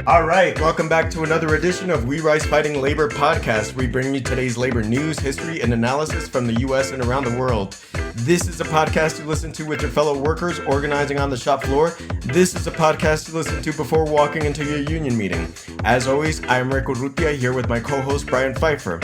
All right, welcome back to another edition of We Rise Fighting Labor podcast. We bring you today's labor news, history, and analysis from the U.S. and around the world. This is a podcast you listen to with your fellow workers organizing on the shop floor. This is a podcast you listen to before walking into your union meeting. As always, I am Rick Urrutia here with my co-host Brian Pfeiffer.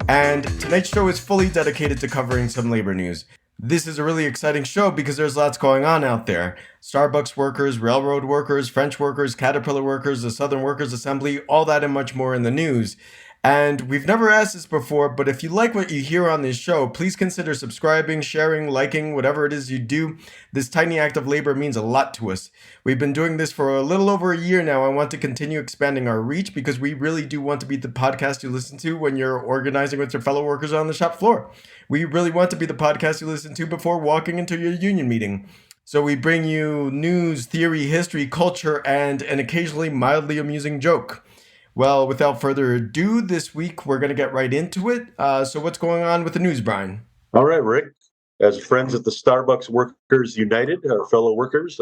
And tonight's show is fully dedicated to covering some labor news. This is a really exciting show because there's lots going on out there. Starbucks workers, railroad workers, French workers, Caterpillar workers, the Southern Workers Assembly, all that and much more in the news. And we've never asked this before, but if you like what you hear on this show, please consider subscribing, sharing, liking, whatever it is you do. This tiny act of labor means a lot to us. We've been doing this for a little over a year now. I want to continue expanding our reach because we really do want to be the podcast you listen to when you're organizing with your fellow workers on the shop floor. We really want to be the podcast you listen to before walking into your union meeting. So we bring you news, theory, history, culture, and an occasionally mildly amusing joke. Well, without further ado, this week we're going to get right into it. So what's going on with the news, Brian? All right, Rick. As friends at the Starbucks Workers United, our fellow workers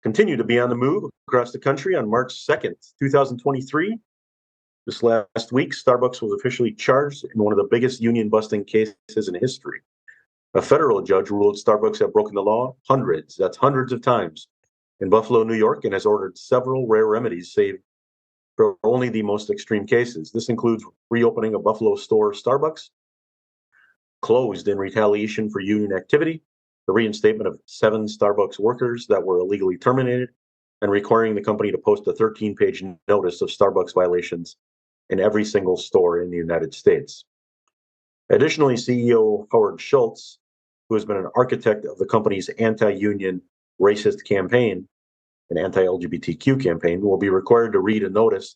continue to be on the move across the country. On March 2nd, 2023, this last week, Starbucks was officially charged in one of the biggest union-busting cases in history. A federal judge ruled Starbucks had broken the law hundreds of times in Buffalo, New York, and has ordered several rare remedies saved for only the most extreme cases. This includes reopening a Buffalo store Starbucks, closed in retaliation for union activity, the reinstatement of 7 Starbucks workers that were illegally terminated, and requiring the company to post a 13-page notice of Starbucks violations in every single store in the United States. Additionally, CEO Howard Schultz, who has been an architect of the company's anti-union racist campaign, an anti-LGBTQ campaign, will be required to read a notice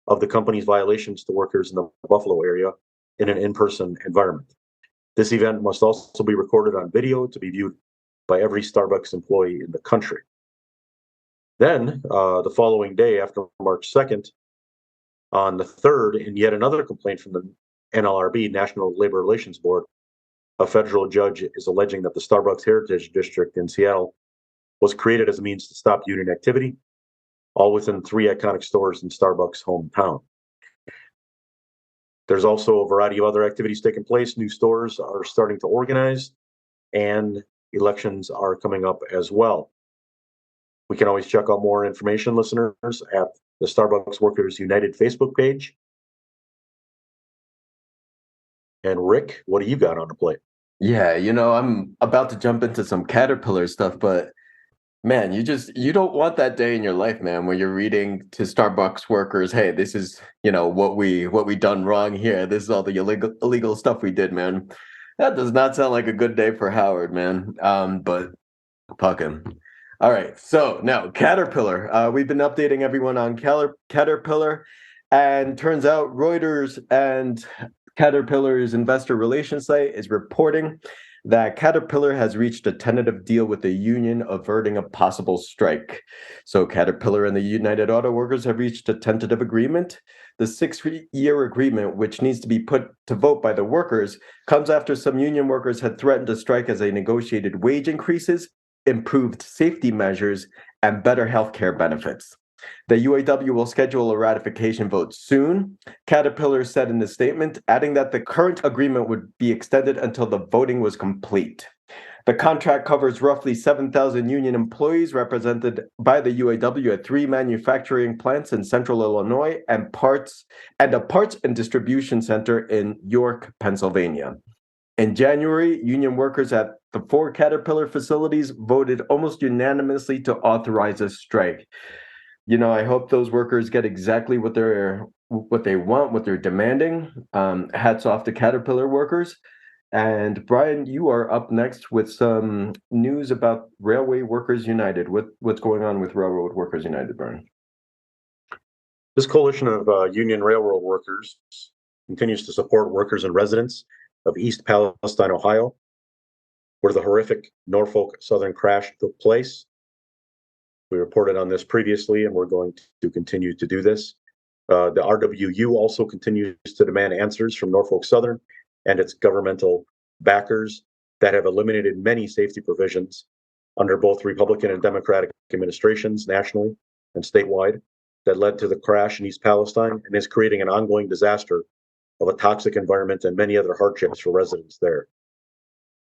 of the company's violations to workers in the Buffalo area in an in-person environment. This event must also be recorded on video to be viewed by every Starbucks employee in the country. Then, the following day after March 2nd, on the 3rd, in yet another complaint from the NLRB, National Labor Relations Board, a federal judge is alleging that the Starbucks Heritage District in Seattle was created as a means to stop union activity, all within 3 iconic stores in Starbucks' hometown. There's also a variety of other activities taking place. New stores are starting to organize, and elections are coming up as well. We can always check out more information, listeners, at the Starbucks Workers United Facebook page. And Rick, what do you got on the plate? Yeah, I'm about to jump into some Caterpillar stuff, but man, you don't want that day in your life, man, where you're reading to Starbucks workers, hey, this is, what we done wrong here. This is all the illegal stuff we did, man. That does not sound like a good day for Howard, man. But fuck him. All right, so now Caterpillar. We've been updating everyone on Caterpillar, and turns out Reuters and Caterpillar's investor relations site is reporting that Caterpillar has reached a tentative deal with the union averting a possible strike. So Caterpillar and the United Auto Workers have reached a tentative agreement. The 6-year agreement, which needs to be put to vote by the workers, comes after some union workers had threatened to strike as they negotiated wage increases, improved safety measures, and better health care benefits. The UAW will schedule a ratification vote soon, Caterpillar said in a statement, adding that the current agreement would be extended until the voting was complete. The contract covers roughly 7,000 union employees represented by the UAW at 3 manufacturing plants in central Illinois and a parts and distribution center in York, Pennsylvania. In January, union workers at the 4 Caterpillar facilities voted almost unanimously to authorize a strike. I hope those workers get exactly what they want, what they're demanding. Hats off to Caterpillar workers. And Brian, you are up next with some news about Railway Workers United. What's going on with Railroad Workers United, Brian? This coalition of union railroad workers continues to support workers and residents of East Palestine, Ohio, where the horrific Norfolk Southern crash took place. We reported on this previously, and we're going to continue to do this. The RWU also continues to demand answers from Norfolk Southern and its governmental backers that have eliminated many safety provisions under both Republican and Democratic administrations nationally and statewide that led to the crash in East Palestine and is creating an ongoing disaster of a toxic environment and many other hardships for residents there.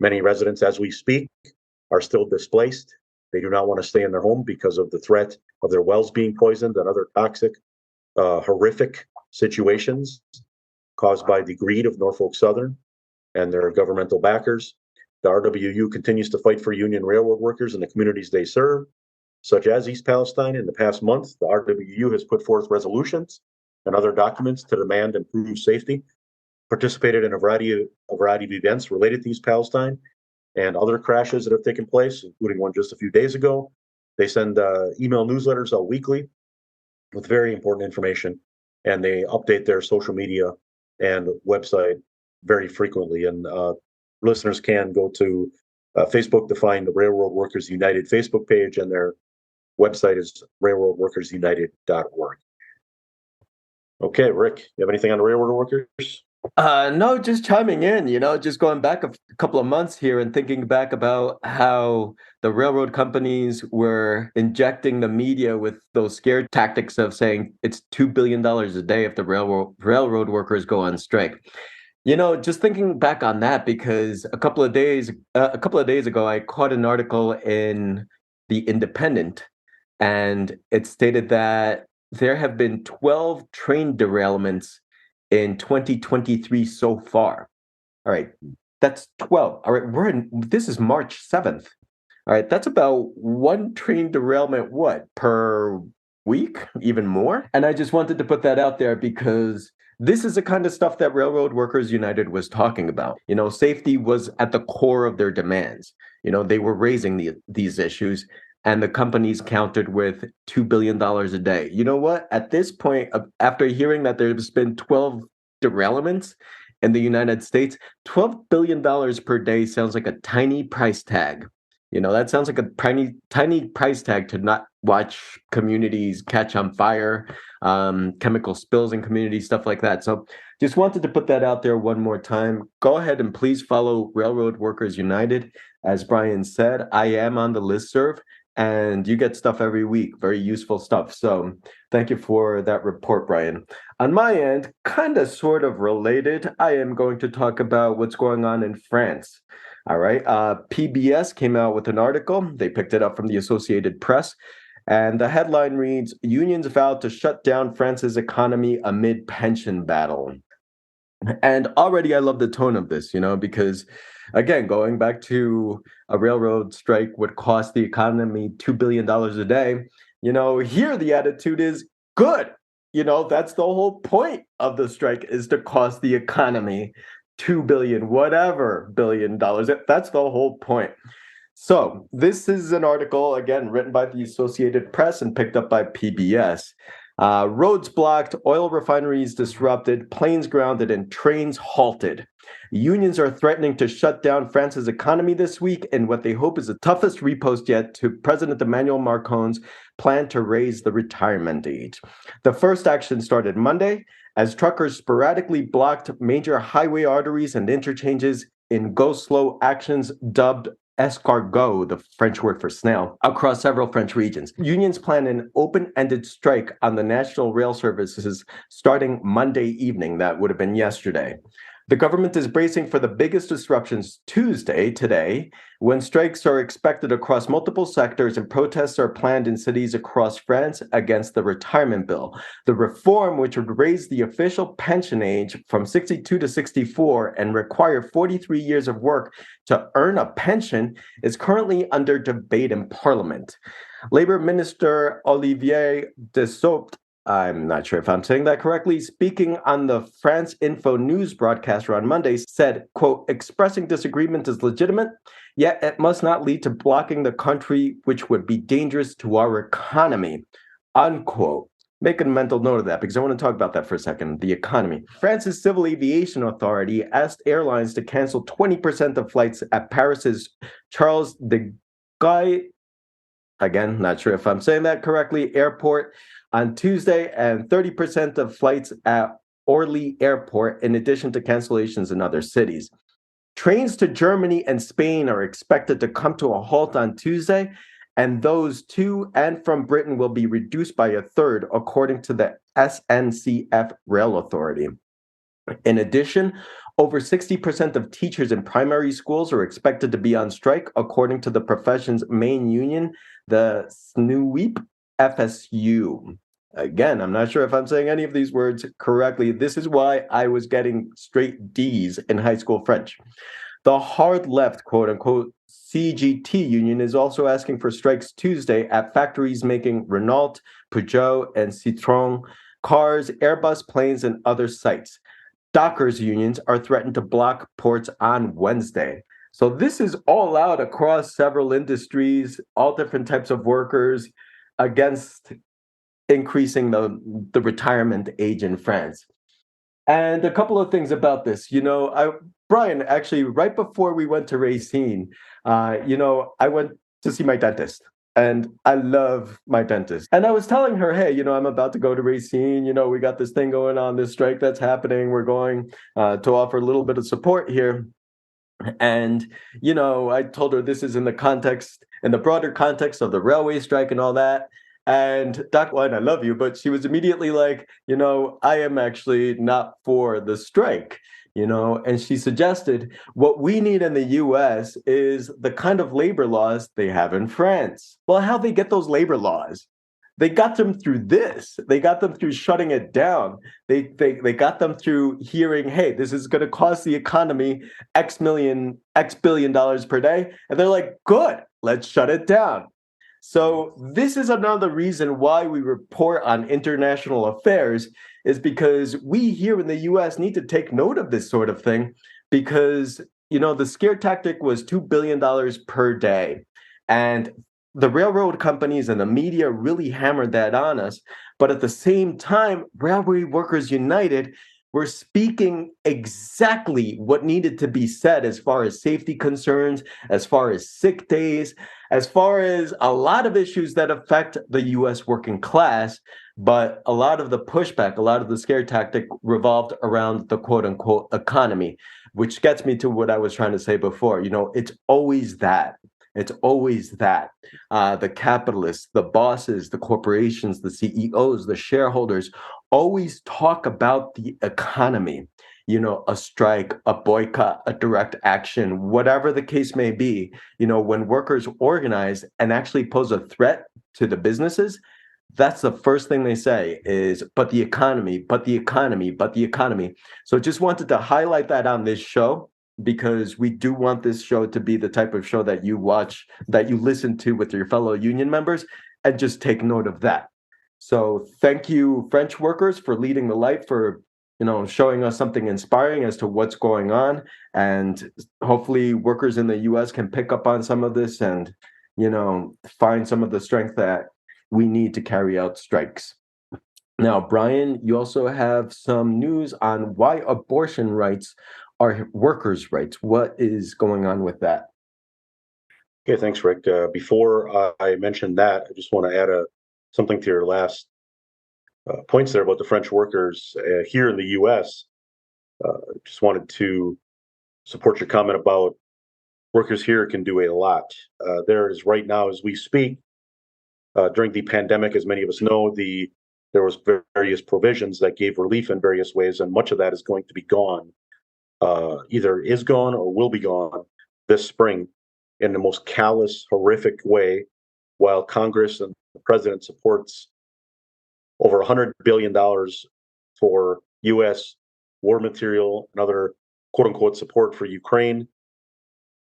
Many residents, as we speak, are still displaced. They do not want to stay in their home because of the threat of their wells being poisoned and other toxic, horrific situations caused by the greed of Norfolk Southern and their governmental backers. The RWU continues to fight for union railroad workers in the communities they serve, such as East Palestine. In the past month, the RWU has put forth resolutions and other documents to demand improved safety, participated in a variety of events related to East Palestine and other crashes that have taken place, including one just a few days ago. They send email newsletters out weekly with very important information, and they update their social media and website very frequently. And listeners can go to Facebook to find the Railroad Workers United Facebook page, and their website is railroadworkersunited.org. Okay, Rick, you have anything on the railroad workers? No, just chiming in, just going back a couple of months here and thinking back about how the railroad companies were injecting the media with those scare tactics of saying it's $2 billion a day if the railroad workers go on strike. Just thinking back on that, because a couple of days ago, I caught an article in The Independent, and it stated that there have been 12 train derailments in 2023 so far. All right, that's 12. All right, this is March 7th. All right, that's about one train derailment, per week, even more? And I just wanted to put that out there because this is the kind of stuff that Railroad Workers United was talking about. Safety was at the core of their demands. They were raising these issues, and the companies countered with $2 billion a day. You know what? At this point, after hearing that there's been 12 derailments in the United States, $12 billion per day sounds like a tiny price tag. That sounds like a tiny price tag to not watch communities catch on fire, chemical spills in communities, stuff like that. So just wanted to put that out there one more time. Go ahead and please follow Railroad Workers United. As Brian said, I am on the listserv, and you get stuff every week, very useful stuff. So thank you for that report, Brian. On my end, kind of sort of related, I am going to talk about what's going on in France. All right. PBS came out with an article. They picked it up from the Associated Press. And the headline reads, "Unions vow to shut down France's economy amid pension battle." And already I love the tone of this, because, again, going back to a railroad strike would cost the economy $2 billion a day. Here the attitude is good. That's the whole point of the strike, is to cost the economy $2 billion, whatever billion dollars. That's the whole point. So this is an article, again, written by the Associated Press and picked up by PBS. Roads blocked, oil refineries disrupted, planes grounded, and trains halted. Unions are threatening to shut down France's economy this week in what they hope is the toughest riposte yet to President Emmanuel Macron's plan to raise the retirement age. The first action started Monday as truckers sporadically blocked major highway arteries and interchanges in go-slow actions dubbed escargot, the French word for snail, across several French regions. Unions plan an open-ended strike on the national rail services starting Monday evening. That would have been yesterday. The government is bracing for the biggest disruptions Tuesday, today, when strikes are expected across multiple sectors and protests are planned in cities across France against the retirement bill. The reform, which would raise the official pension age from 62 to 64 and require 43 years of work to earn a pension, is currently under debate in Parliament. Labor Minister Olivier Dussopt, I'm not sure if I'm saying that correctly, speaking on the France Info News broadcaster on Monday, said, quote, "Expressing disagreement is legitimate, yet it must not lead to blocking the country, which would be dangerous to our economy," unquote. Make a mental note of that, because I want to talk about that for a second, the economy. France's Civil Aviation Authority asked airlines to cancel 20% of flights at Paris's Charles de Gaulle, again, not sure if I'm saying that correctly, airport on Tuesday, and 30% of flights at Orly Airport, in addition to cancellations in other cities. Trains to Germany and Spain are expected to come to a halt on Tuesday, and those to and from Britain will be reduced by a third, according to the SNCF Rail Authority. In addition, over 60% of teachers in primary schools are expected to be on strike, according to the profession's main union, the SNUWEEP FSU. Again, I'm not sure if I'm saying any of these words correctly. This is why I was getting straight D's in high school French. The hard left, quote unquote, CGT union is also asking for strikes Tuesday at factories making Renault, Peugeot, and Citroën cars, Airbus planes, and other sites. Dockers unions are threatened to block ports on Wednesday. So this is all out across several industries, all different types of workers against increasing the retirement age in France. And a couple of things about this, Brian, actually, right before we went to Racine, I went to see my dentist. And I love my dentist. And I was telling her, hey, I'm about to go to Racine. We got this thing going on, this strike that's happening. We're going to offer a little bit of support here. And, I told her this is in the broader context of the railway strike and all that. And Doc White, I love you, but she was immediately like, I am actually not for the strike. And she suggested what we need in the US is the kind of labor laws they have in France. Well, how they get those labor laws? They got them through this. They got them through shutting it down. They got them through hearing, hey, this is going to cost the economy X billion dollars per day. And they're like, good, let's shut it down. So this is another reason why we report on international affairs, is because we here in the US need to take note of this sort of thing, because, the scare tactic was $2 billion per day. And the railroad companies and the media really hammered that on us. But at the same time, Railway Workers United were speaking exactly what needed to be said as far as safety concerns, as far as sick days, as far as a lot of issues that affect the US working class. But a lot of the pushback, a lot of the scare tactic revolved around the quote unquote economy, which gets me to what I was trying to say before. It's always that. It's always that. The capitalists, the bosses, the corporations, the CEOs, the shareholders always talk about the economy. A strike, a boycott, a direct action, whatever the case may be. When workers organize and actually pose a threat to the businesses, that's the first thing they say is, but the economy, but the economy, but the economy. So just wanted to highlight that on this show, because we do want this show to be the type of show that you watch, that you listen to with your fellow union members, and just take note of that. So thank you, French workers, for leading the light, for showing us something inspiring as to what's going on. And hopefully workers in the US can pick up on some of this and, find some of the strength that we need to carry out strikes. Now, Brian, you also have some news on why abortion rights are workers' rights. What is going on with that? Okay, thanks, Rick. Before I mention that, I just want to add something to your last points there about the French workers here in the U.S. Just wanted to support your comment about workers here can do a lot. There is right now, as we speak, during the pandemic, as many of us know, there was various provisions that gave relief in various ways, and much of that is going to be gone, either is gone or will be gone this spring in the most callous, horrific way, while Congress and the president supports over $100 billion for U.S. war material and other quote unquote support for Ukraine.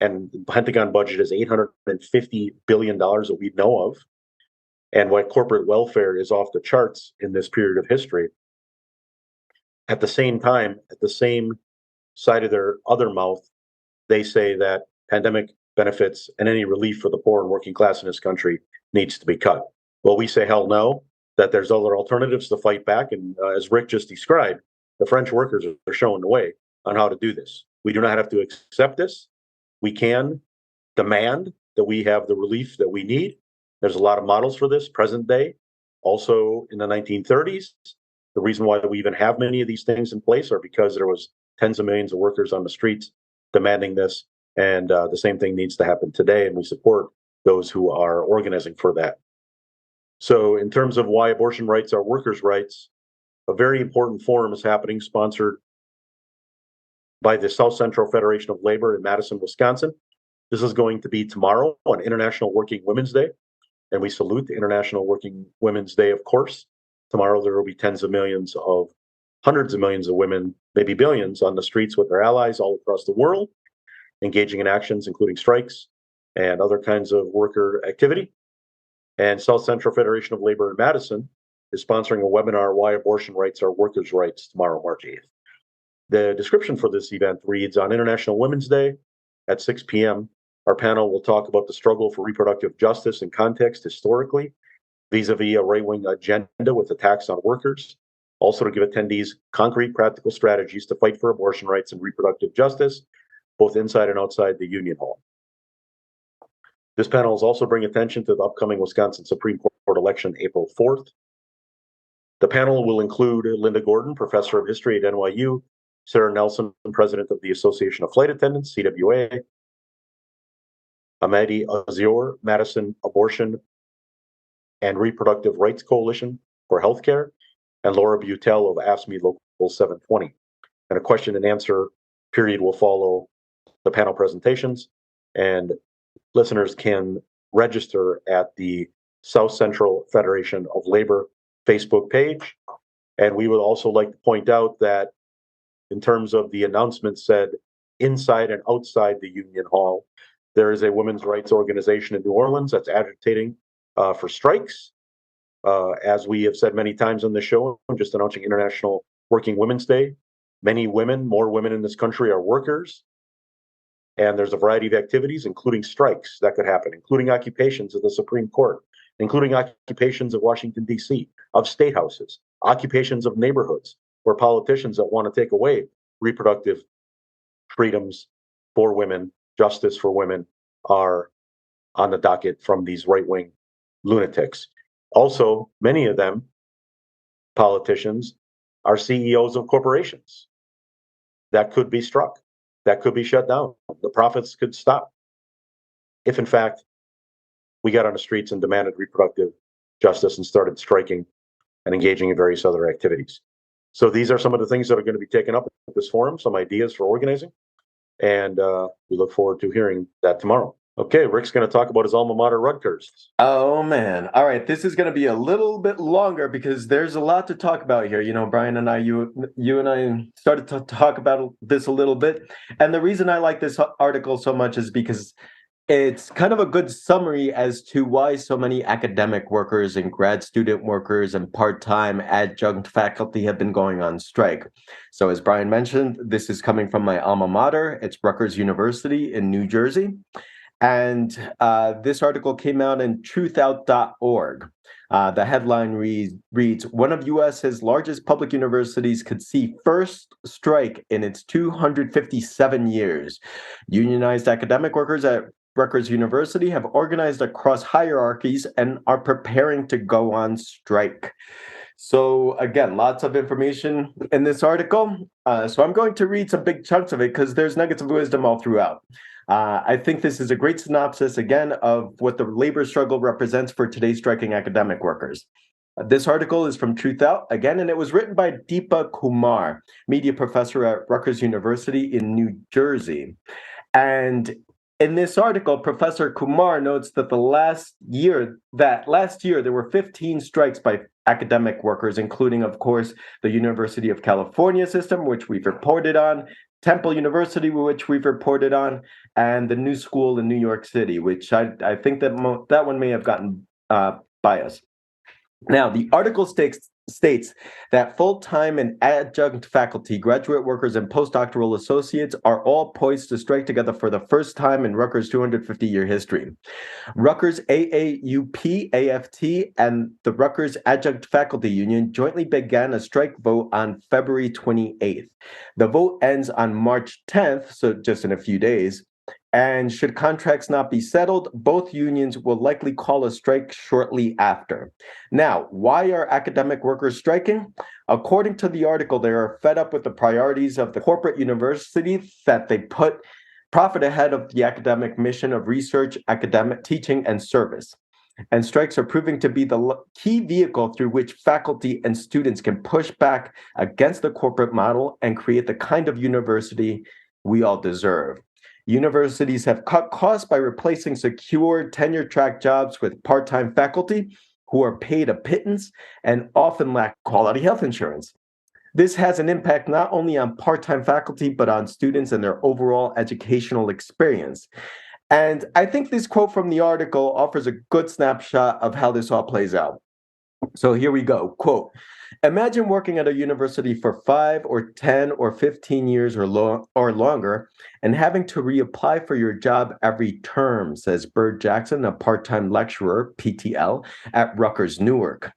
And the Pentagon budget is $850 billion that we know of. And why corporate welfare is off the charts in this period of history. At the same time, at the same side of their other mouth, they say that pandemic benefits and any relief for the poor and working class in this country needs to be cut. Well, we say hell no, that there's other alternatives to fight back. And as Rick just described, the French workers are showing the way on how to do this. We do not have to accept this. We can demand that we have the relief that we need. There's a lot of models for this present day. Also in the 1930s, the reason why we even have many of these things in place are because there was tens of millions of workers on the streets demanding this. And the same thing needs to happen today, and we support those who are organizing for that. So in terms of why abortion rights are workers' rights, a very important forum is happening, sponsored by the South Central Federation of Labor in Madison, Wisconsin. This is going to be tomorrow on International Working Women's Day, and we salute the International Working Women's Day, of course. Tomorrow there will be hundreds of millions of women, maybe billions, on the streets with their allies all across the world, engaging in actions including strikes and other kinds of worker activity. And South Central Federation of Labor in Madison is sponsoring a webinar, Why Abortion Rights Are Workers' Rights, tomorrow, March 8th. The description for this event reads, on International Women's Day at 6 p.m., our panel will talk about the struggle for reproductive justice in context historically, vis-a-vis a right-wing agenda with attacks on workers. Also to give attendees concrete practical strategies to fight for abortion rights and reproductive justice, both inside and outside the Union Hall. This panel will also bring attention to the upcoming Wisconsin Supreme Court election, April 4th. The panel will include Linda Gordon, professor of history at NYU, Sarah Nelson, president of the Association of Flight Attendants, CWA, Ahmadi Azur, Madison Abortion and Reproductive Rights Coalition for Healthcare, and Laura Butel of Ask Me Local 720. And a question and answer period will follow the panel presentations, and listeners can register at the South Central Federation of Labor Facebook page. And we would also like to point out that in terms of the announcement said inside and outside the Union Hall, there is a women's rights organization in New Orleans that's agitating for strikes. As we have said many times on the show, I'm just announcing International Working Women's Day. Many women, more women in this country, are workers. And there's a variety of activities, including strikes that could happen, including occupations of the Supreme Court, including occupations of Washington, D.C., of state houses, occupations of neighborhoods, where politicians that want to take away reproductive freedoms for women, justice for women, are on the docket from these right-wing lunatics. Also, many of them, politicians, are CEOs of corporations that could be struck, that could be shut down. The profits could stop if, in fact, we got on the streets and demanded reproductive justice and started striking and engaging in various other activities. So these are some of the things that are going to be taken up at this forum, some ideas for organizing, and we look forward to hearing that tomorrow. Okay, Rick's going to talk about his alma mater, Rutgers. Oh, man. All right, this is going to be a little bit longer because there's a lot to talk about here. You know, Brian and I, you and I started to talk about this a little bit. And the reason I like this article so much is because it's kind of a good summary as to why so many academic workers and grad student workers and part-time adjunct faculty have been going on strike. So as Brian mentioned, this is coming from my alma mater. It's Rutgers University in New Jersey. And this article came out in truthout.org. The headline reads, one of U.S.'s largest public universities could see first strike in its 257 years. Unionized academic workers at Rutgers University have organized across hierarchies and are preparing to go on strike. So again, lots of information in this article. So I'm going to read some big chunks of it because there's nuggets of wisdom all throughout. I think this is a great synopsis, again, of what the labor struggle represents for today's striking academic workers. This article is from Truthout, again, and it was written by Deepa Kumar, media professor at Rutgers University in New Jersey. And in this article, Professor Kumar notes that last year there were 15 strikes by academic workers, including, of course, the University of California system, which we've reported on, Temple University, which we've reported on, and the New School in New York City, which I think that that one may have gotten biased. Now, the article states that full-time and adjunct faculty, graduate workers, and postdoctoral associates are all poised to strike together for the first time in Rutgers' 250-year history. Rutgers AAUP, AFT, and the Rutgers Adjunct Faculty Union jointly began a strike vote on February 28th. The vote ends on March 10th, so just in a few days. And should contracts not be settled, both unions will likely call a strike shortly after. Now, why are academic workers striking? According to the article, they are fed up with the priorities of the corporate university that they put profit ahead of the academic mission of research, academic teaching, and service. And strikes are proving to be the key vehicle through which faculty and students can push back against the corporate model and create the kind of university we all deserve. Universities have cut costs by replacing secure tenure-track jobs with part-time faculty who are paid a pittance and often lack quality health insurance. This has an impact not only on part-time faculty, but on students and their overall educational experience. And I think this quote from the article offers a good snapshot of how this all plays out. So here we go. Quote, imagine working at a university for 5 or 10 or 15 years or longer and having to reapply for your job every term, says Bird Jackson, a part-time lecturer, PTL, at Rutgers Newark.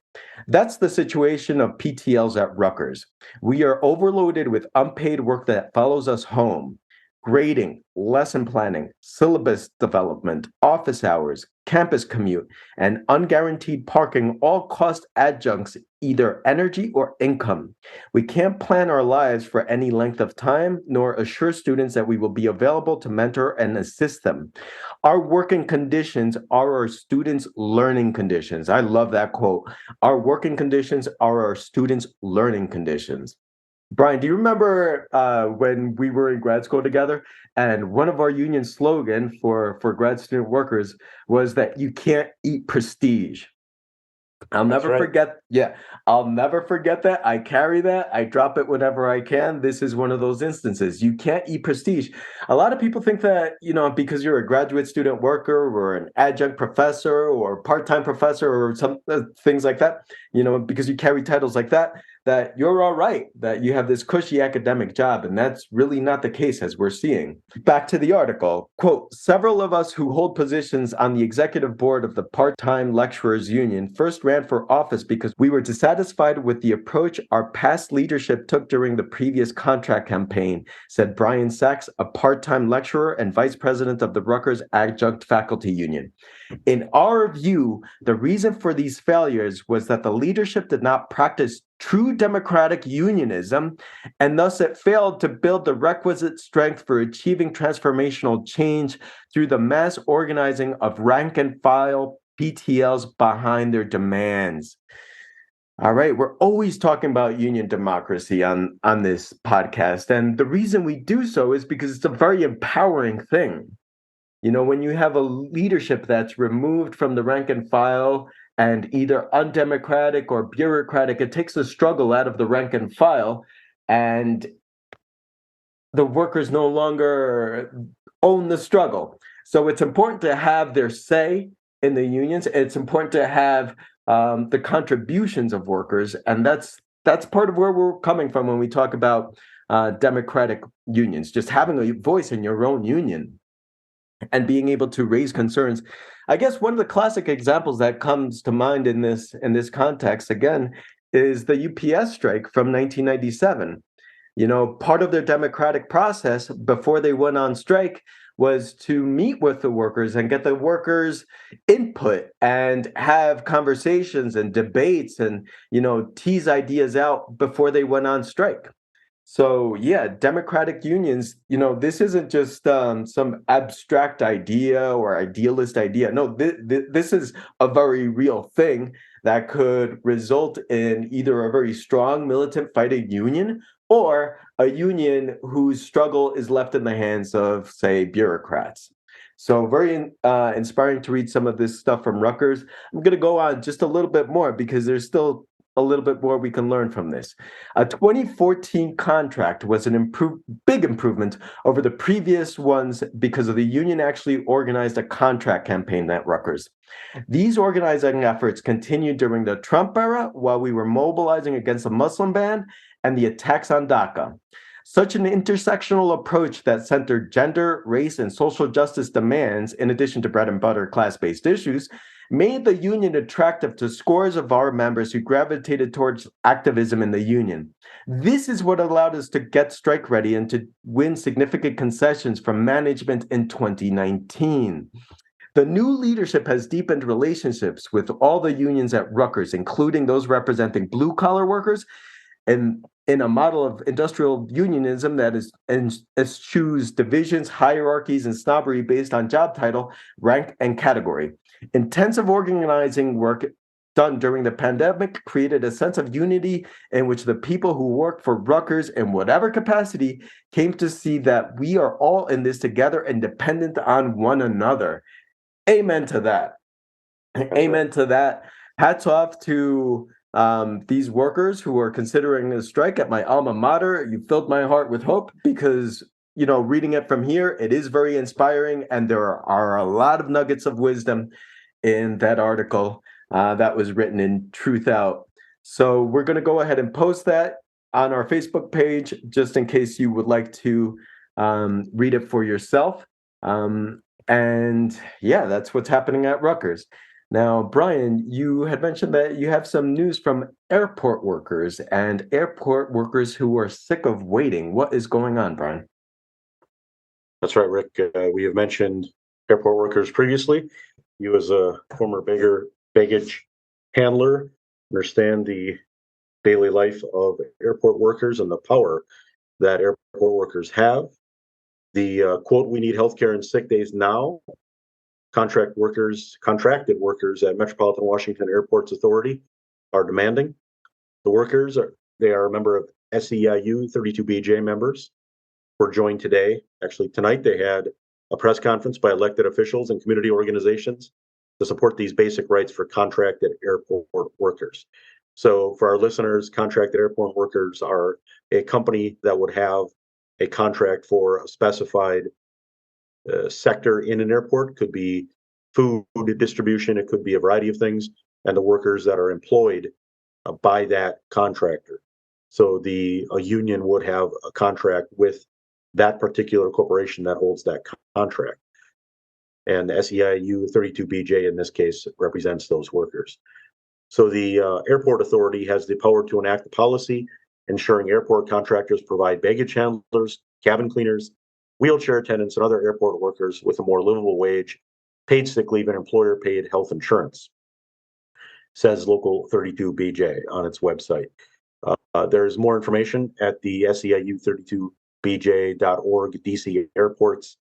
That's the situation of PTLs at Rutgers. We are overloaded with unpaid work that follows us home. Grading, lesson planning, syllabus development, office hours, campus commute, and unguaranteed parking all cost adjuncts either energy or income. We can't plan our lives for any length of time, nor assure students that we will be available to mentor and assist them. Our working conditions are our students' learning conditions. I love that quote. Our working conditions are our students' learning conditions. Brian, do you remember when we were in grad school together, and one of our union slogan for grad student workers was that you can't eat prestige? I'll never forget. Yeah, I'll never forget that. I carry that. I drop it whenever I can. This is one of those instances. You can't eat prestige. A lot of people think that, because you're a graduate student worker or an adjunct professor or part-time professor or some things like that, because you carry titles like that you're all right, that you have this cushy academic job. And that's really not the case, as we're seeing. Back to the article. Quote, several of us who hold positions on the executive board of the Part-Time Lecturers Union first ran for office because we were dissatisfied with the approach our past leadership took during the previous contract campaign, said Brian Sachs, a part-time lecturer and vice president of the Rutgers Adjunct Faculty Union. In our view, the reason for these failures was that the leadership did not practice true democratic unionism, and thus it failed to build the requisite strength for achieving transformational change through the mass organizing of rank and file PTLs behind their demands. All right, we're always talking about union democracy on this podcast, and the reason we do so is because it's a very empowering thing. When you have a leadership that's removed from the rank and file and either undemocratic or bureaucratic, it takes the struggle out of the rank and file, and the workers no longer own the struggle. So it's important to have their say in the unions. It's important to have the contributions of workers, and that's part of where we're coming from when we talk about democratic unions, just having a voice in your own union and being able to raise concerns. I guess one of the classic examples that comes to mind in this context, again, is the UPS strike from 1997. Part of their democratic process before they went on strike was to meet with the workers and get the workers' input and have conversations and debates and, tease ideas out before they went on strike. So yeah, democratic unions, this isn't just some abstract idea or idealist idea. No, this is a very real thing that could result in either a very strong militant fighting union or a union whose struggle is left in the hands of, say, bureaucrats. So very inspiring to read some of this stuff from Rutgers. I'm going to go on just a little bit more because there's still a little bit more we can learn from this. A 2014 contract was big improvement over the previous ones because of the union actually organized a contract campaign at Rutgers. These organizing efforts continued during the Trump era while we were mobilizing against the Muslim ban and the attacks on DACA. Such an intersectional approach that centered gender, race, and social justice demands, in addition to bread and butter class-based issues, made the union attractive to scores of our members who gravitated towards activism in the union. This is what allowed us to get strike ready and to win significant concessions from management in 2019. The new leadership has deepened relationships with all the unions at Rutgers, including those representing blue-collar workers, and in a model of industrial unionism that eschews divisions, hierarchies, and snobbery based on job title, rank, and category. Intensive organizing work done during the pandemic created a sense of unity in which the people who work for Rutgers in whatever capacity came to see that we are all in this together and dependent on one another. Amen to that. Amen to that. Hats off to these workers who are considering a strike at my alma mater. You filled my heart with hope because, reading it from here, it is very inspiring. And there are a lot of nuggets of wisdom in that article that was written in Truth Out. So we're going to go ahead and post that on our Facebook page, just in case you would like to read it for yourself. And yeah, that's what's happening at Rutgers. Now, Brian, you had mentioned that you have some news from airport workers who are sick of waiting. What is going on, Brian? That's right, Rick. We have mentioned airport workers previously. You, as a former baggage handler, understand the daily life of airport workers and the power that airport workers have. The quote, "We need healthcare and sick days now." Contracted workers at Metropolitan Washington Airports Authority are demanding. The workers they are a member of SEIU 32BJ members. Were joined today. Actually, tonight they had a press conference by elected officials and community organizations to support these basic rights for contracted airport workers. So, for our listeners, contracted airport workers are a company that would have a contract for a specified sector in an airport. Could be food distribution, it could be a variety of things, and the workers that are employed by that contractor. So a union would have a contract with that particular corporation that holds that contract. And the SEIU 32BJ in this case represents those workers. So the airport authority has the power to enact a policy ensuring airport contractors provide baggage handlers, cabin cleaners, wheelchair attendants, and other airport workers with a more livable wage, paid sick leave, and employer-paid health insurance, says Local 32BJ on its website. There's more information at the SEIU32BJ.org DC Airports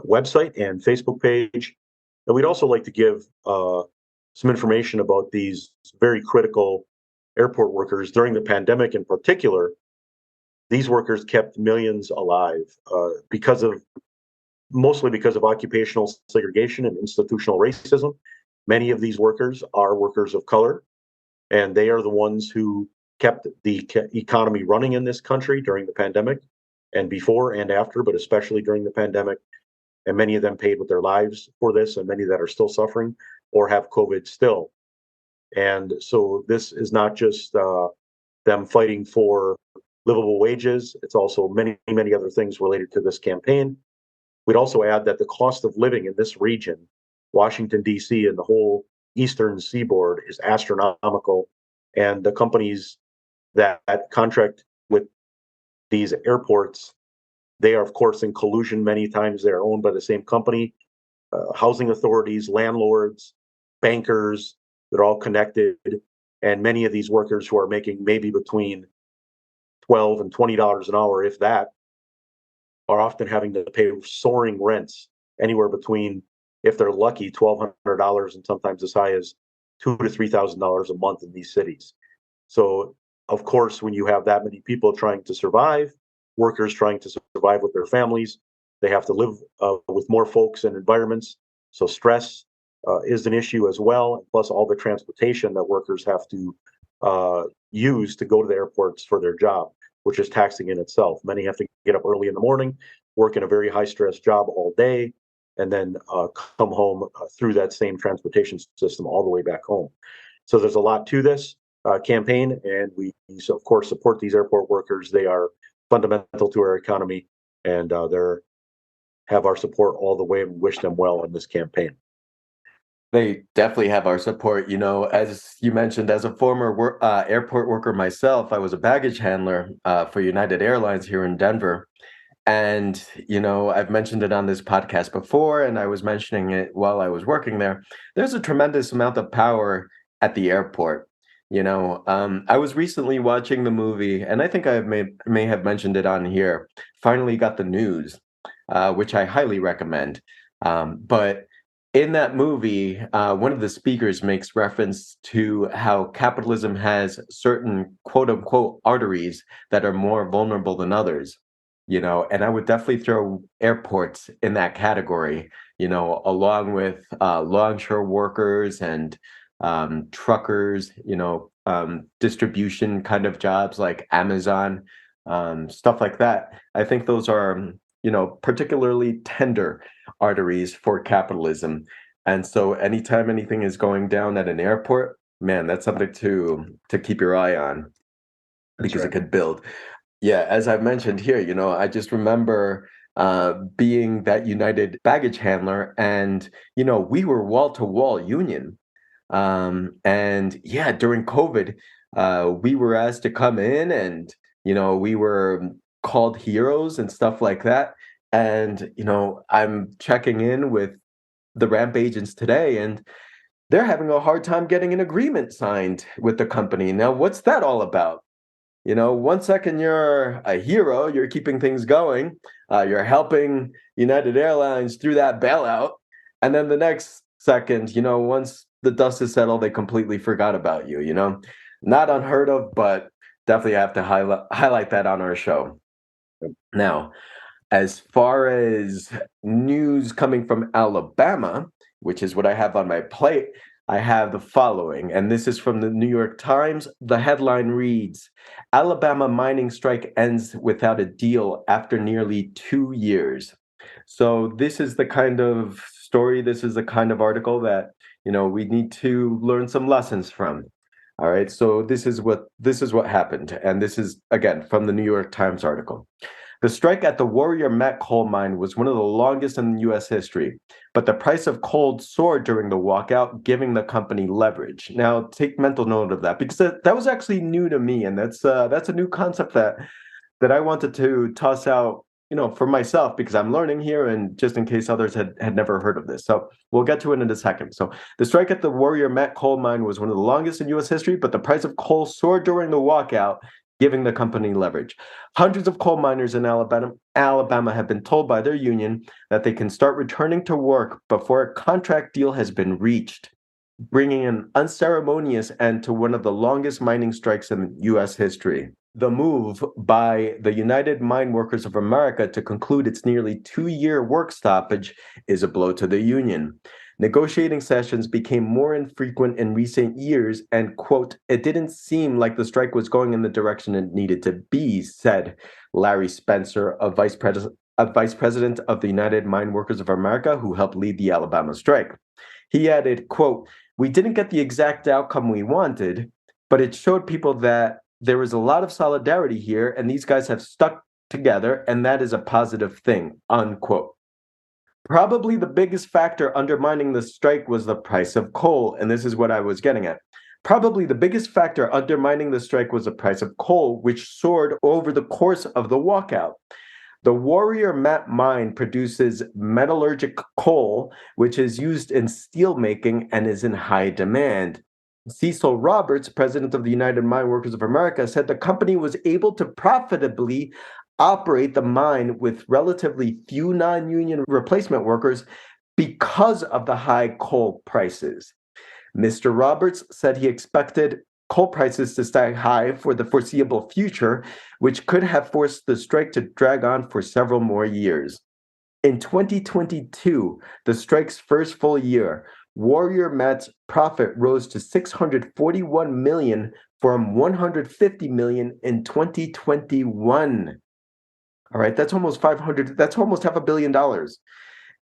website and Facebook page. And we'd also like to give some information about these very critical airport workers during the pandemic in particular. These workers kept millions alive mostly because of occupational segregation and institutional racism. Many of these workers are workers of color, and they are the ones who kept the economy running in this country during the pandemic and before and after, but especially during the pandemic. And many of them paid with their lives for this, and many that are still suffering or have COVID still. And so this is not just them fighting for livable wages. It's also many, many other things related to this campaign. We'd also add that the cost of living in this region, Washington, D.C., and the whole eastern seaboard is astronomical. And the companies that contract with these airports, they are, of course, in collusion. Many times they're owned by the same company. Housing authorities, landlords, bankers, they're all connected. And many of these workers who are making maybe between $12 and $20 an hour, if that, are often having to pay soaring rents, anywhere between, if they're lucky, $1,200 and sometimes as high as $2,000 to $3,000 a month in these cities. So, of course, when you have that many people trying to survive, workers trying to survive with their families, they have to live with more folks and environments. So stress is an issue as well, plus all the transportation that workers have to use to go to the airports for their job, which is taxing in itself. Many have to get up early in the morning, work in a very high stress job all day, and then come home through that same transportation system all the way back home. So there's a lot to this campaign, and we, of course, support these airport workers. They are fundamental to our economy, and they have our support all the way, and wish them well in this campaign. They definitely have our support. As you mentioned, as a former airport worker myself, I was a baggage handler for United Airlines here in Denver. And, I've mentioned it on this podcast before, and I was mentioning it while I was working there. There's a tremendous amount of power at the airport. I was recently watching the movie, and I think I may have mentioned it on here. Finally got the news, which I highly recommend. But in that movie, one of the speakers makes reference to how capitalism has certain quote unquote arteries that are more vulnerable than others. And I would definitely throw airports in that category. Along with longshore workers and truckers, distribution kind of jobs like Amazon, stuff like that. I think those are, particularly tender arteries for capitalism. And so anytime anything is going down at an airport, man, that's something to keep your eye on because it could build. Yeah, as I've mentioned here, I just remember being that United baggage handler, and we were wall to wall union. And yeah, during COVID, we were asked to come in, and we were called heroes and stuff like that. And I'm checking in with the ramp agents today, and they're having a hard time getting an agreement signed with the company. Now, what's that all about? One second you're a hero, you're keeping things going, you're helping United Airlines through that bailout, and then the next second, once the dust is settled, they completely forgot about you. Not unheard of, but definitely have to highlight that on our show. Now, as far as news coming from Alabama, which is what I have on my plate, I have the following, and this is from the New York Times. The headline reads, Alabama mining strike ends without a deal after nearly 2 years. So this is the kind of story, this is the kind of article that, we need to learn some lessons from. All right, so this is what happened, and this is again from the New York Times article. The strike at the Warrior Met coal mine was one of the longest in U.S. history, but the price of coal soared during the walkout, giving the company leverage. Now, take mental note of that, because that was actually new to me, and that's a new concept that I wanted to toss out, for myself, because I'm learning here, and just in case others had never heard of this. So we'll get to it in a second. So the strike at the Warrior Met coal mine was one of the longest in U.S. history, but the price of coal soared during the walkout, giving the company leverage. Hundreds of coal miners in Alabama have been told by their union that they can start returning to work before a contract deal has been reached, bringing an unceremonious end to one of the longest mining strikes in U.S. history. The move by the United Mine Workers of America to conclude its nearly 2-year work stoppage is a blow to the union. Negotiating sessions became more infrequent in recent years, and, quote, it didn't seem like the strike was going in the direction it needed to be, said Larry Spencer, a vice president of the United Mine Workers of America, who helped lead the Alabama strike. He added, quote, we didn't get the exact outcome we wanted, but it showed people that there was a lot of solidarity here, and these guys have stuck together, and that is a positive thing, unquote. Probably the biggest factor undermining the strike was the price of coal, and this is what I was getting at. Probably the biggest factor undermining the strike was the price of coal, which soared over the course of the walkout. The Warrior Met mine produces metallurgic coal, which is used in steel making and is in high demand. Cecil Roberts, president of the United Mine Workers of America, said the company was able to profitably operate the mine with relatively few non-union replacement workers because of the high coal prices. Mr. Roberts said he expected coal prices to stay high for the foreseeable future, which could have forced the strike to drag on for several more years. In 2022, the strike's first full year, Warrior Met's profit rose to $641 million from $150 million in 2021. All right, that's almost $500 million.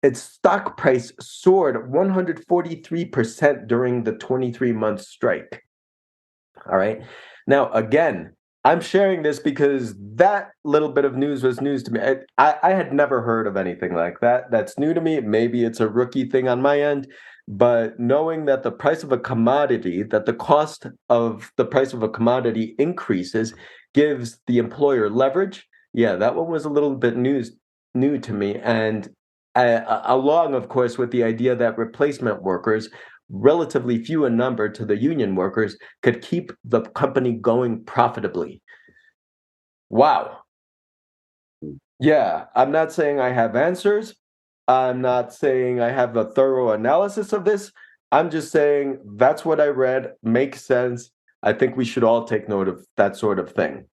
Its stock price soared 143% during the 23-month strike. All right. Now, again, I'm sharing this because that little bit of news was news to me. I had never heard of anything like that. That's new to me. Maybe it's a rookie thing on my end, but knowing that the price of a commodity, that the cost of the price of a commodity increases, gives the employer leverage. Yeah, that one was a little bit new to me. And along, of course, with the idea that replacement workers relatively few in number to the union workers could keep the company going profitably. Wow. Yeah, I'm not saying I have answers. I'm not saying I have a thorough analysis of this. I'm just saying that's what I read, makes sense. I think we should all take note of that sort of thing.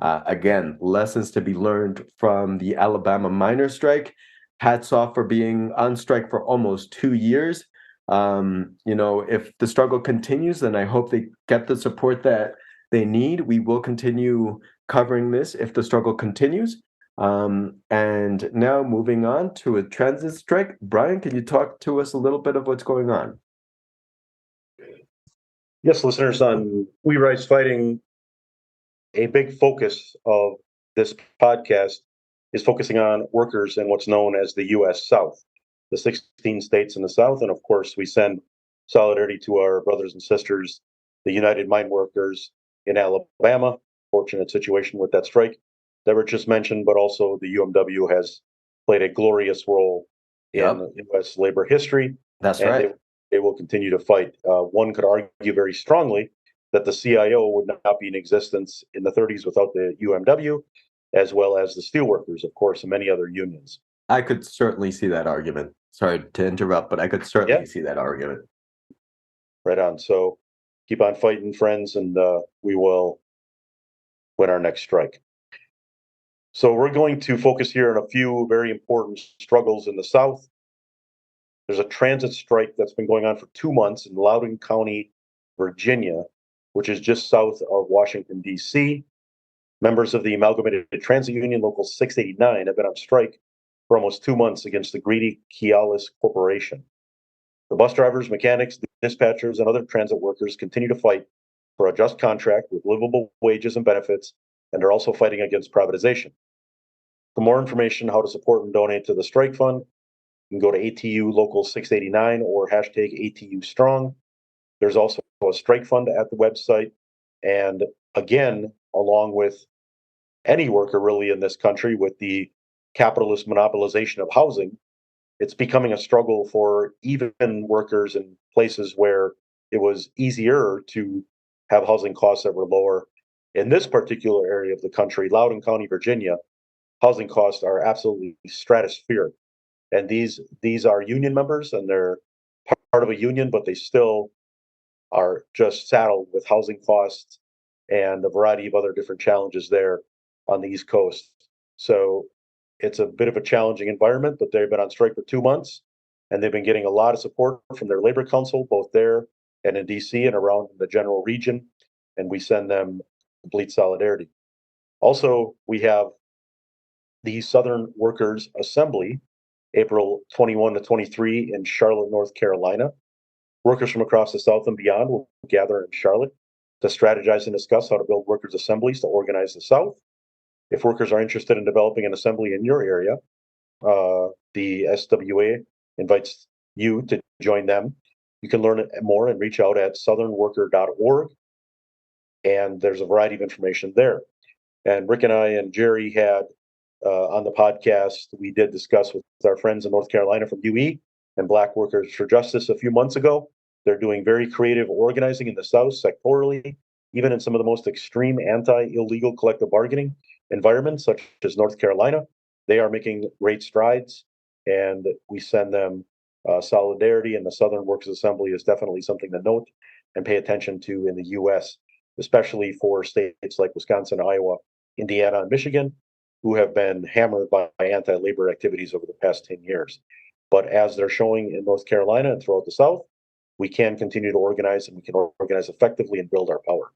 Again, lessons to be learned from the Alabama miners' strike. Hats off for being on strike for almost 2 years. If the struggle continues, then I hope they get the support that they need. We will continue covering this if the struggle continues. And now moving on to a transit strike. Brian, can you talk to us a little bit of what's going on? Yes, listeners, on We Rise Fighting, a big focus of this podcast is focusing on workers in what's known as the U.S. South, the 16 states in the South. And of course, we send solidarity to our brothers and sisters, the United Mine Workers in Alabama. Fortunate situation with that strike that were just mentioned, but also the UMW has played a glorious role in U.S. labor history. That's and right. they will continue to fight. One could argue very strongly that the CIO would not be in existence in the 30s without the UMW, as well as the steelworkers, of course, and many other unions. I could certainly see that argument. Sorry to interrupt, but I could certainly see that argument. Right on. So keep on fighting, friends, and we will win our next strike. So we're going to focus here on a few very important struggles in the South. There's a transit strike that's been going on for 2 months in Loudoun County, Virginia, which is just south of Washington, D.C. Members of the Amalgamated Transit Union, Local 689, have been on strike for almost 2 months against the greedy Keolis Corporation. The bus drivers, mechanics, dispatchers, and other transit workers continue to fight for a just contract with livable wages and benefits, and are also fighting against privatization. For more information how to support and donate to the strike fund, you can go to ATU Local 689 or hashtag ATU Strong. There's also a strike fund at the website. And again, along with any worker really in this country, with the capitalist monopolization of housing, it's becoming a struggle for even workers in places where it was easier to have housing costs that were lower. In this particular area of the country, Loudoun County, Virginia, housing costs are absolutely stratospheric. And these are union members, and they're part of a union, but they still are just saddled with housing costs and a variety of other different challenges there on the East Coast. So it's a bit of a challenging environment, but they've been on strike for 2 months, and they've been getting a lot of support from their labor council, both there and in DC and around the general region. And we send them complete solidarity. Also, we have the Southern Workers Assembly, April 21 to 23 in Charlotte, North Carolina. Workers from across the South and beyond will gather in Charlotte to strategize and discuss how to build workers' assemblies to organize the South. If workers are interested in developing an assembly in your area, the SWA invites you to join them. You can learn more and reach out at southernworker.org, and there's a variety of information there. And Rick and I and Jerry had on the podcast, we did discuss with our friends in North Carolina from UE and Black Workers for Justice a few months ago. They're doing very creative organizing in the South sectorally, even in some of the most extreme anti-illegal collective bargaining environments, such as North Carolina. They are making great strides, and we send them solidarity. And the Southern Workers Assembly is definitely something to note and pay attention to in the U.S., especially for states like Wisconsin, Iowa, Indiana, and Michigan, who have been hammered by anti-labor activities over the past 10 years. But as they're showing in North Carolina and throughout the South, we can continue to organize, and we can organize effectively and build our power.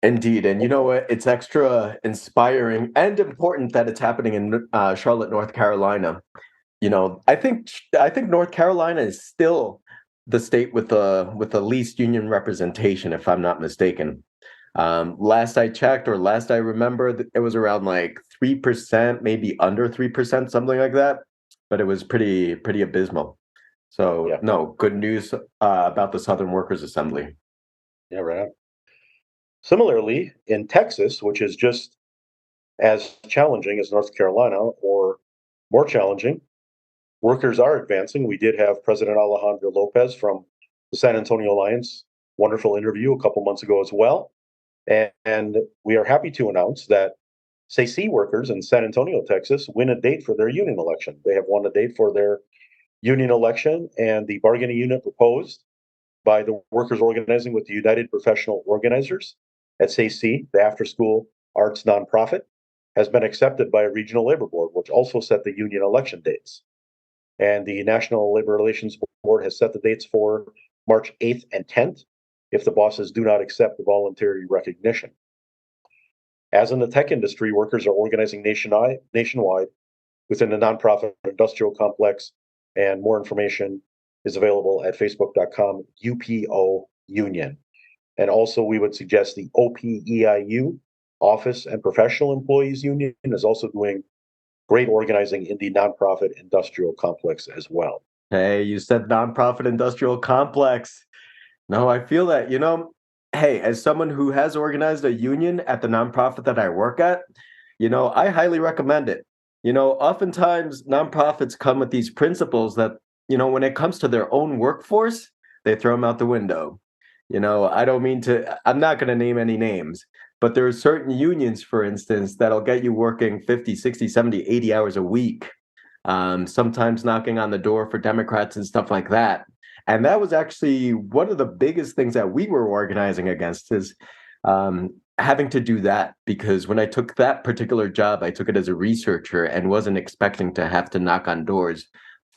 Indeed. And you know what? It's extra inspiring and important that it's happening in Charlotte, North Carolina. I think North Carolina is still the state with the least union representation, if I'm not mistaken. Last I checked, or last I remember, it was around like 3%, maybe under 3%, something like that. But it was pretty abysmal. So yeah. No, good news about the Southern Workers Assembly. Yeah, right. Similarly, in Texas, which is just as challenging as North Carolina, or more challenging, workers are advancing. We did have President Alejandro Lopez from the San Antonio Alliance. Wonderful interview a couple months ago as well. And we are happy to announce that SAC workers in San Antonio, Texas, win a date for their union election. They have won a date for their union election, and the bargaining unit proposed by the workers organizing with the United Professional Organizers at SAC, the after school arts nonprofit, has been accepted by a regional labor board, which also set the union election dates. And the National Labor Relations Board has set the dates for March 8th and 10th if the bosses do not accept the voluntary recognition. As in the tech industry, workers are organizing nationwide within the nonprofit industrial complex, and more information is available at facebook.com UPO Union. And also, we would suggest the OPEIU, Office and Professional Employees Union, is also doing great organizing in the nonprofit industrial complex as well. Hey, you said nonprofit industrial complex. No, I feel that, hey, as someone who has organized a union at the nonprofit that I work at, I highly recommend it. Oftentimes nonprofits come with these principles that, when it comes to their own workforce, they throw them out the window. I'm not going to name any names, but there are certain unions, for instance, that'll get you working 50, 60, 70, 80 hours a week, sometimes knocking on the door for Democrats and stuff like that. And that was actually one of the biggest things that we were organizing against is having to do that, because when I took that particular job, I took it as a researcher and wasn't expecting to have to knock on doors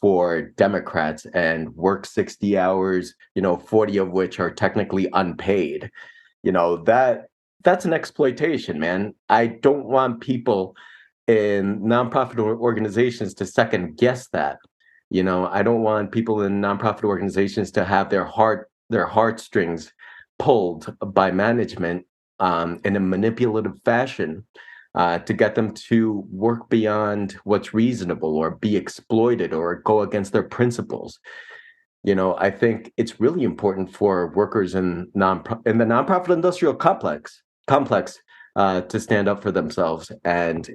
for Democrats and work 60 hours, 40 of which are technically unpaid. That's an exploitation, man. I don't want people in nonprofit organizations to second guess that. I don't want people in nonprofit organizations to have their heartstrings pulled by management in a manipulative fashion to get them to work beyond what's reasonable or be exploited or go against their principles. I think it's really important for workers in the nonprofit industrial complex to stand up for themselves and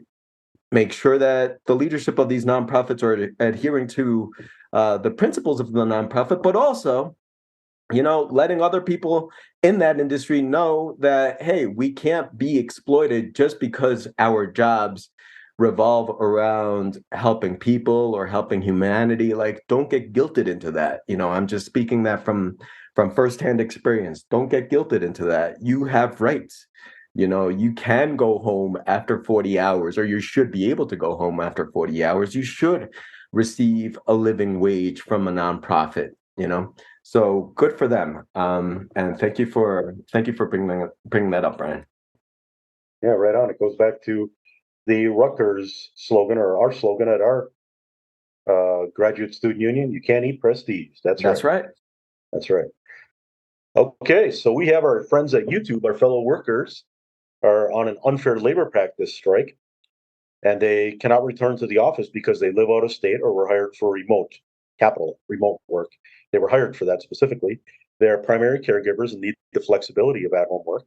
make sure that the leadership of these nonprofits are adhering to the principles of the nonprofit, but also, letting other people in that industry know that, hey, we can't be exploited just because our jobs revolve around helping people or helping humanity. Like, don't get guilted into that. I'm just speaking that from firsthand experience. Don't get guilted into that. You have rights. You can go home after 40 hours, or you should be able to go home after 40 hours. You should receive a living wage from a nonprofit, So good for them. And thank you for bringing that up, Brian. Yeah, right on. It goes back to the Rutgers slogan, or our slogan at our graduate student union: "You can't eat prestige." That's right. That's right. Okay, so we have our friends at YouTube, our fellow workers, are on an unfair labor practice strike, and they cannot return to the office because they live out of state or were hired for remote work. They were hired for that specifically. They are primary caregivers and need the flexibility of at-home work,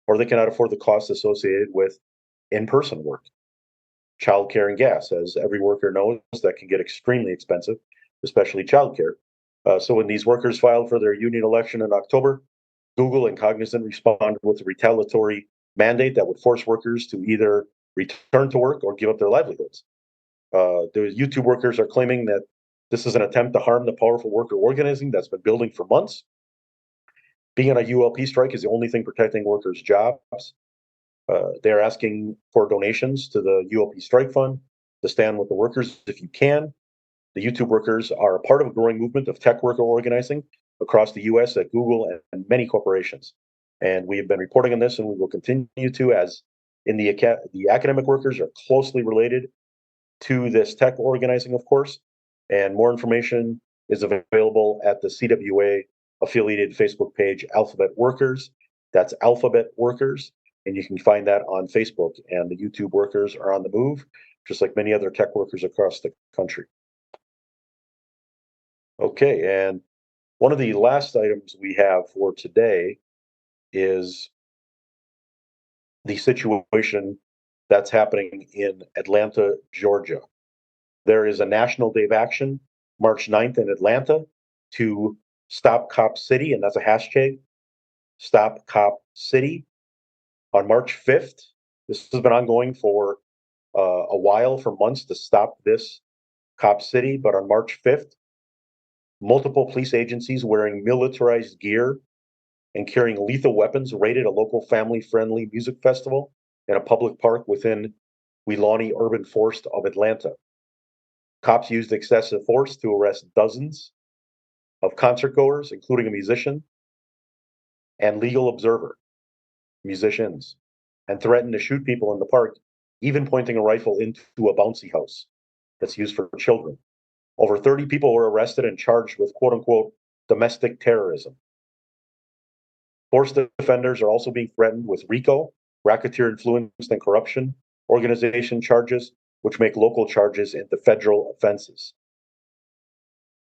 or they cannot afford the costs associated with in-person work. Childcare and gas, as every worker knows, that can get extremely expensive, especially childcare. So when these workers filed for their union election in October, Google and Cognizant responded with a retaliatory mandate that would force workers to either return to work or give up their livelihoods. The YouTube workers are claiming that this is an attempt to harm the powerful worker organizing that's been building for months. Being on a ULP strike is the only thing protecting workers' jobs. They're asking for donations to the ULP Strike Fund to stand with the workers if you can. The YouTube workers are a part of a growing movement of tech worker organizing across the US at Google and many corporations. And we have been reporting on this, and we will continue to, as in the academic workers are closely related to this tech organizing, of course. And more information is available at the CWA affiliated Facebook page, Alphabet Workers. That's Alphabet Workers. And you can find that on Facebook. And the YouTube workers are on the move, just like many other tech workers across the country. Okay, and one of the last items we have for today is the situation that's happening in Atlanta, Georgia. There is a National Day of Action, March 9th in Atlanta, to Stop Cop City, and that's a hashtag, Stop Cop City, on March 5th. This has been ongoing for a while, for months, to stop this Cop City, but on March 5th, multiple police agencies wearing militarized gear and carrying lethal weapons raided a local family-friendly music festival in a public park within Weelaunee Urban Forest of Atlanta. Cops used excessive force to arrest dozens of concertgoers, including a musician and legal observer, musicians, and threatened to shoot people in the park, even pointing a rifle into a bouncy house that's used for children. Over 30 people were arrested and charged with quote unquote domestic terrorism. Forced offenders are also being threatened with RICO, racketeer influenced and corruption organization charges, which make local charges into federal offenses.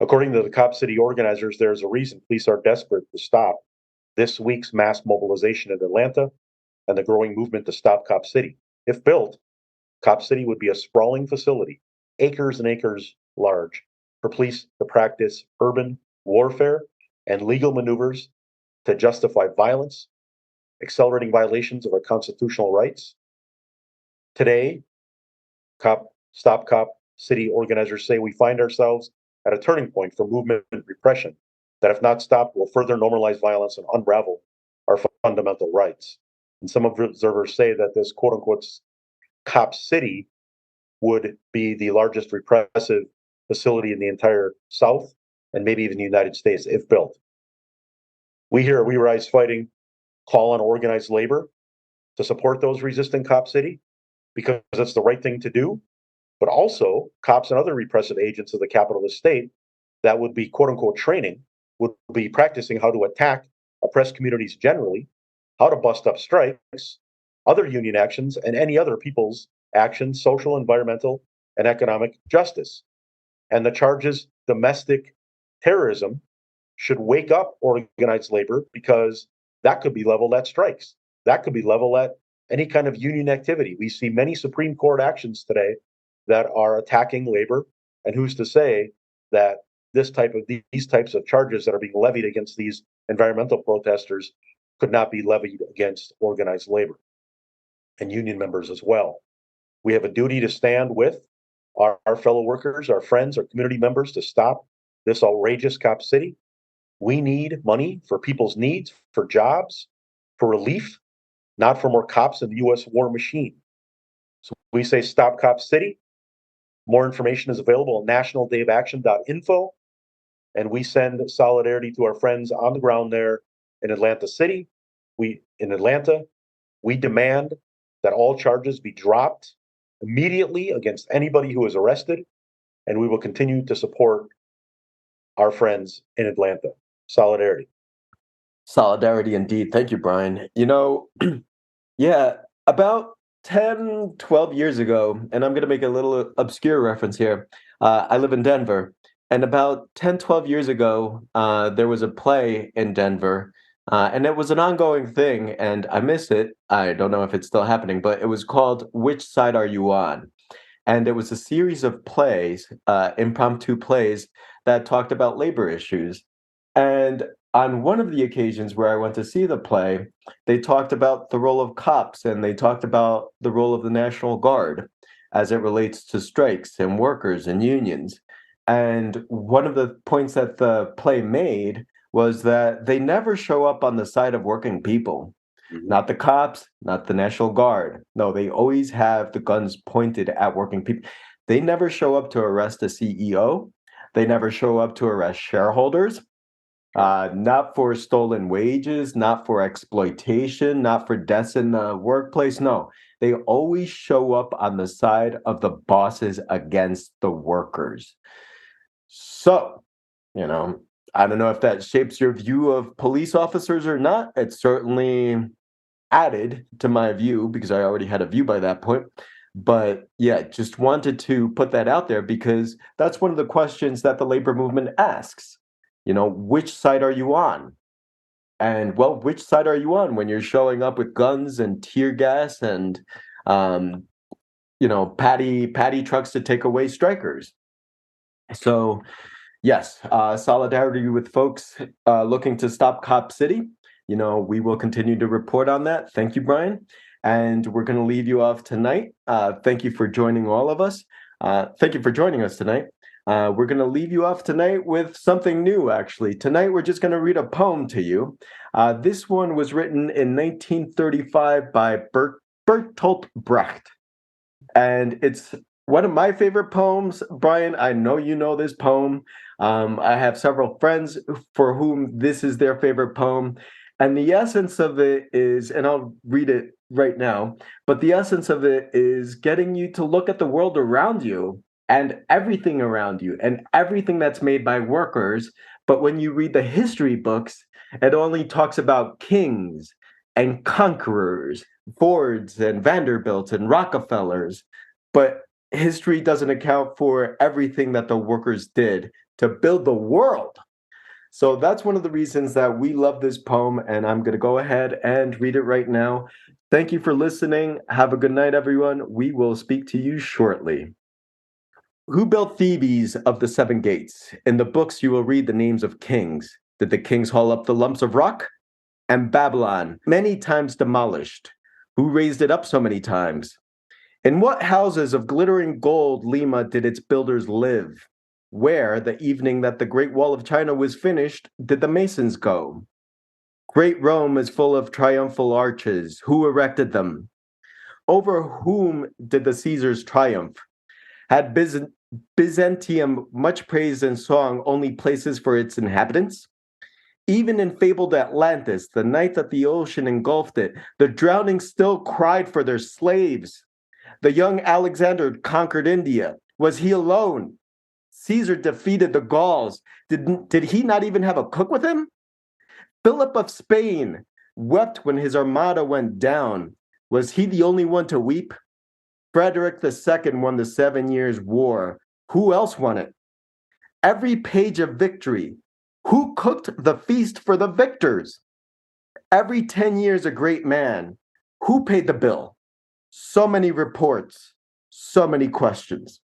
According to the Cop City organizers, there's a reason police are desperate to stop this week's mass mobilization in Atlanta and the growing movement to stop Cop City. If built, Cop City would be a sprawling facility, acres and acres large, for police to practice urban warfare and legal maneuvers to justify violence, accelerating violations of our constitutional rights. Today, Stop Cop City organizers say we find ourselves at a turning point for movement and repression that, if not stopped, will further normalize violence and unravel our fundamental rights. And some observers say that this quote unquote Cop City would be the largest repressive facility in the entire South and maybe even the United States if built. We here at We Rise Fighting call on organized labor to support those resisting Cop City because it's the right thing to do, but also cops and other repressive agents of the capitalist state that would be quote unquote training would be practicing how to attack oppressed communities generally, how to bust up strikes, other union actions, and any other people's actions, social, environmental, and economic justice. And the charges domestic terrorism should wake up organized labor, because that could be leveled at strikes. That could be leveled at any kind of union activity. We see many Supreme Court actions today that are attacking labor, and who's to say that these types of charges that are being levied against these environmental protesters could not be levied against organized labor and union members as well. We have a duty to stand with our fellow workers, our friends, our community members to stop this outrageous Cop City. We need money for people's needs, for jobs, for relief, not for more cops in the U.S. war machine. So we say stop Cop City. More information is available at nationaldayofaction.info. And we send solidarity to our friends on the ground there in Atlanta City. In Atlanta, we demand that all charges be dropped immediately against anybody who is arrested, and we will continue to support our friends in Atlanta. Solidarity. Solidarity indeed. Thank you, Brian. Yeah, about 10, 12 years ago, and I'm going to make a little obscure reference here. I live in Denver, and about 10, 12 years ago, there was a play in Denver, and it was an ongoing thing, and I miss it. I don't know if it's still happening, but it was called Which Side Are You On? And it was a series of plays, impromptu plays, that talked about labor issues. And on one of the occasions where I went to see the play, they talked about the role of cops, and they talked about the role of the National Guard as it relates to strikes and workers and unions. And one of the points that the play made was that they never show up on the side of working people. Not the cops, not the National Guard. No, they always have the guns pointed at working people. They never show up to arrest a CEO. They never show up to arrest shareholders. Not for stolen wages, not for exploitation, not for deaths in the workplace. No, they always show up on the side of the bosses against the workers. So, I don't know if that shapes your view of police officers or not. It certainly added to my view, because I already had a view by that point. But yeah, just wanted to put that out there, because that's one of the questions that the labor movement asks. Which side are you on? And well, which side are you on when you're showing up with guns and tear gas and paddy trucks to take away strikers? So Yes, solidarity with folks looking to stop Cop City. We will continue to report on that. Thank you, Brian. And we're going to leave you off tonight. Thank you for joining all of us. Thank you for joining us tonight. We're going to leave you off tonight with something new, actually. Tonight, we're just going to read a poem to you. This one was written in 1935 by Bertolt Brecht. And it's one of my favorite poems. Brian, I know you know this poem. I have several friends for whom this is their favorite poem. And the essence of it is, and I'll read it right now, but the essence of it is getting you to look at the world around you and everything around you and everything that's made by workers. But when you read the history books, it only talks about kings and conquerors, Fords and Vanderbilts and Rockefellers. But history doesn't account for everything that the workers did to build the world. So that's one of the reasons that we love this poem, and I'm going to go ahead and read it right now. Thank you for listening. Have a good night, everyone. We will speak to you shortly. Who built Thebes of the seven gates? In the books you will read the names of kings. Did the kings haul up the lumps of rock? And Babylon, many times demolished. Who raised it up so many times? In what houses of glittering gold Lima did its builders live? Where, the evening that the Great Wall of China was finished, did the masons go? Great Rome is full of triumphal arches. Who erected them? Over whom did the Caesars triumph? Had Byzantium much praise and song, only places for its inhabitants? Even in fabled Atlantis, the night that the ocean engulfed it, the drowning still cried for their slaves. The young Alexander conquered India. Was he alone? Caesar defeated the Gauls. Did he not even have a cook with him? Philip of Spain wept when his armada went down. Was he the only one to weep? Frederick II won the 7 Years' War. Who else won it? Every page of victory. Who cooked the feast for the victors? Every 10 years a great man. Who paid the bill? So many reports, so many questions.